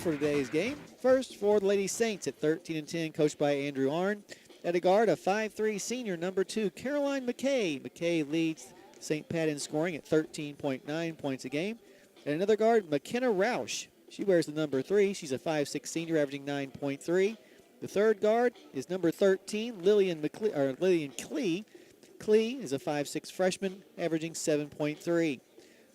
for today's game. First for the Lady Saints at 13-10, coached by Andrew Arnn. At a guard, a 5'3" senior, number 2, Caroline McKay. McKay leads St. Pat in scoring at 13.9 points a game. And another guard, McKenna Roush. She wears the number 3. She's a 5'6" senior, averaging 9.3. The third guard is number 13, Lillian Klee. Klee is a 5'6" freshman, averaging 7.3.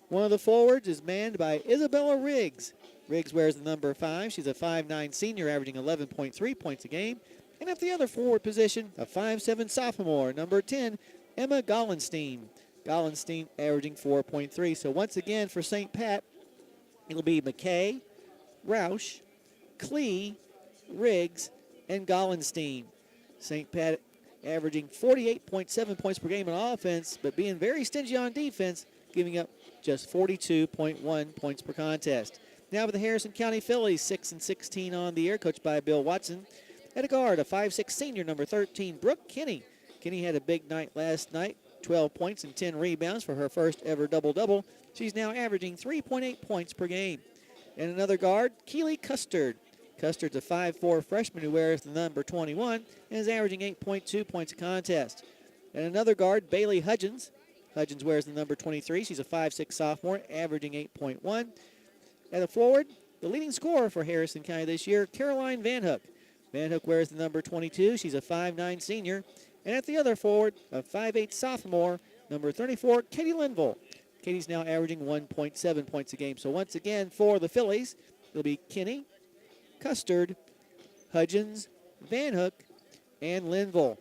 One of the forwards is manned by Isabella Riggs. Riggs wears the number 5. She's a 5'9" senior, averaging 11.3 points a game. And at the other forward position, a 5'7" sophomore, number 10, Emma Gollenstein. Gollenstein averaging 4.3. So once again for St. Pat, it'll be McKay, Roush, Klee, Riggs, and Gollenstein. St. Pat averaging 48.7 points per game on offense, but being very stingy on defense, giving up just 42.1 points per contest. Now for the Harrison County Fillies, 6-16 on the year, coached by Bill Watson. At a guard, a 5'6" senior, number 13, Brooke Kinney. Kinney had a big night last night, 12 points and 10 rebounds for her first ever double-double. She's now averaging 3.8 points per game. And another guard, Keely Custard. Custard's a 5'4" freshman who wears the number 21 and is averaging 8.2 points a contest. And another guard, Bailey Hudgens. Hudgens wears the number 23. She's a 5'6" sophomore, averaging 8.1. At a forward, the leading scorer for Harrison County this year, Caroline Van Hook. Van Hook wears the number 22. She's a 5'9" senior. And at the other forward, a 5'8" sophomore, number 34, Katie Linville. Katie's now averaging 1.7 points a game. So once again, for the Fillies, it'll be Kinney, Custard, Hudgens, Van Hook, and Linville.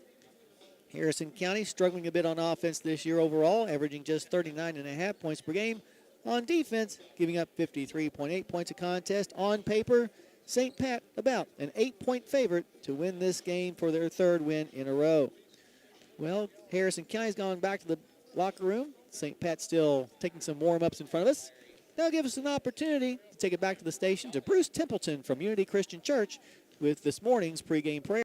Harrison County struggling a bit on offense this year overall, averaging just 39.5 points per game. On defense, giving up 53.8 points a contest. On paper, St. Pat about an 8-point favorite to win this game for their third win in a row. Well, Harrison County's gone back to the locker room. St. Pat still taking some warm-ups in front of us. That'll give us an opportunity to take it back to the station to Bruce Templeton from Unity Christian Church with this morning's pregame prayer.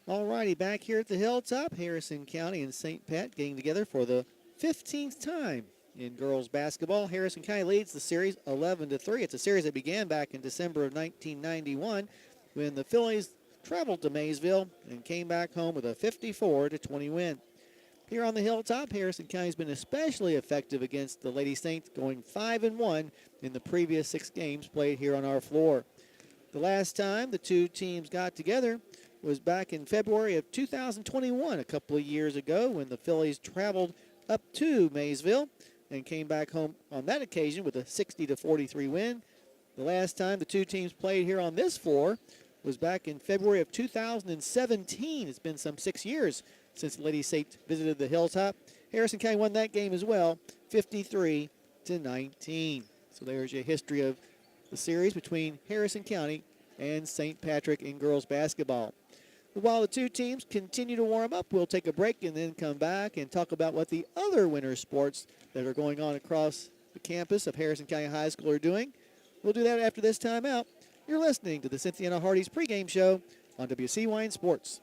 All righty, back here at the Hilltop, Harrison County and St. Pat getting together for the 15th time in girls basketball. Harrison County leads the series 11-3. It's a series that began back in December of 1991 when the Fillies traveled to Maysville and came back home with a 54-20 win. Here on the Hilltop, Harrison County's been especially effective against the Lady Saints, going 5-1 in the previous 6 games played here on our floor. The last time the two teams got together was back in February of 2021, a couple of years ago, when the Fillies traveled up to Maysville and came back home on that occasion with a 60-43 win. The last time the two teams played here on this floor was back in February of 2017. It's been some 6 years since the Lady Saints visited the Hilltop. Harrison County won that game as well, 53-19. So there's your history of the series between Harrison County and St. Patrick in girls basketball. While the two teams continue to warm up, we'll take a break and then come back and talk about what the other winter sports that are going on across the campus of Harrison County High School are doing. We'll do that after this timeout. You're listening to the Cynthiana Hardy's pregame show on WCYN Sports.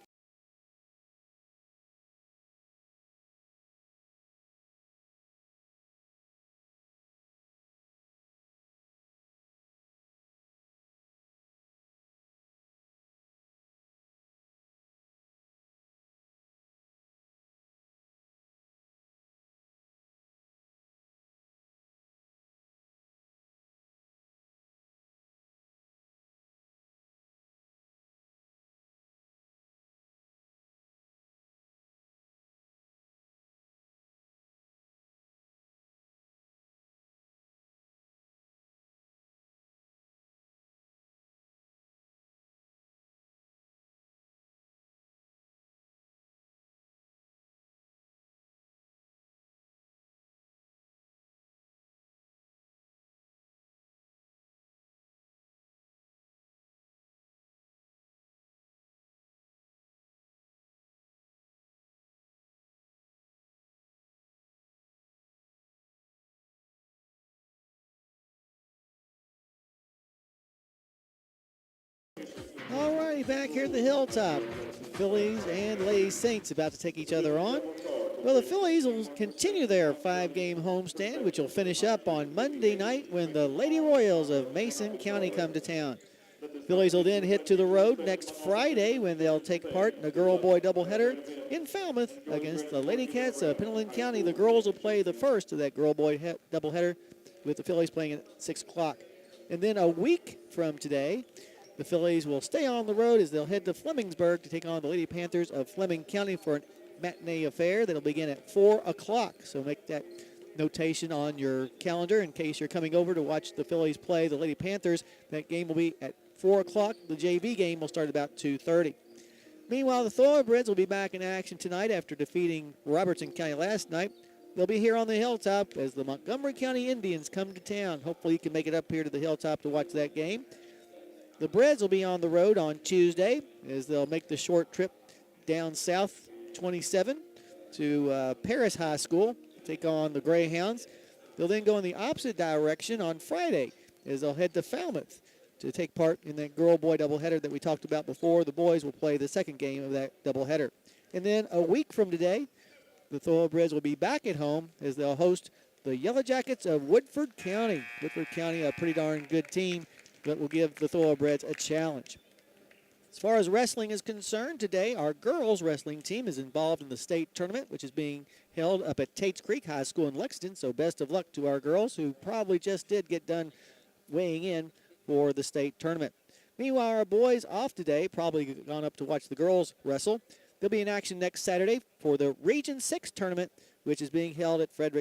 righty, back here at the Hilltop. The Fillies and Lady Saints about to take each other on. Well, the Fillies will continue their 5-game homestand, which will finish up on Monday night when the Lady Royals of Mason County come to town. Fillies will then hit to the road next Friday when they'll take part in a girl-boy doubleheader in Falmouth against the Lady Cats of Pendleton County. The girls will play the first of that girl-boy doubleheader, with the Fillies playing at 6 o'clock. And then a week from today, the Fillies will stay on the road as they'll head to Flemingsburg to take on the Lady Panthers of Fleming County for an matinee affair that'll begin at 4 o'clock. So make that notation on your calendar in case you're coming over to watch the Fillies play the Lady Panthers. That game will be at 4 o'clock. The JV game will start about 2:30. Meanwhile, the Thoroughbreds will be back in action tonight after defeating Robertson County last night. They'll be here on the Hilltop as the Montgomery County Indians come to town. Hopefully you can make it up here to the Hilltop to watch that game. The Breds will be on the road on Tuesday as they'll make the short trip down South 27 to Paris High School, take on the Greyhounds. They'll then go in the opposite direction on Friday as they'll head to Falmouth to take part in that girl-boy doubleheader that we talked about before. The boys will play the second game of that doubleheader. And then a week from today, the Thoroughbreds will be back at home as they'll host the Yellow Jackets of Woodford County. Woodford County, a pretty darn good team that will give the Thoroughbreds a challenge. As far as wrestling is concerned, today our girls wrestling team is involved in the state tournament, which is being held up at Tates Creek High School in Lexington. So best of luck to our girls who probably just did get done weighing in for the state tournament. Meanwhile, our boys off today, probably gone up to watch the girls wrestle. They'll be in action next Saturday for the Region 6 tournament, which is being held at Frederick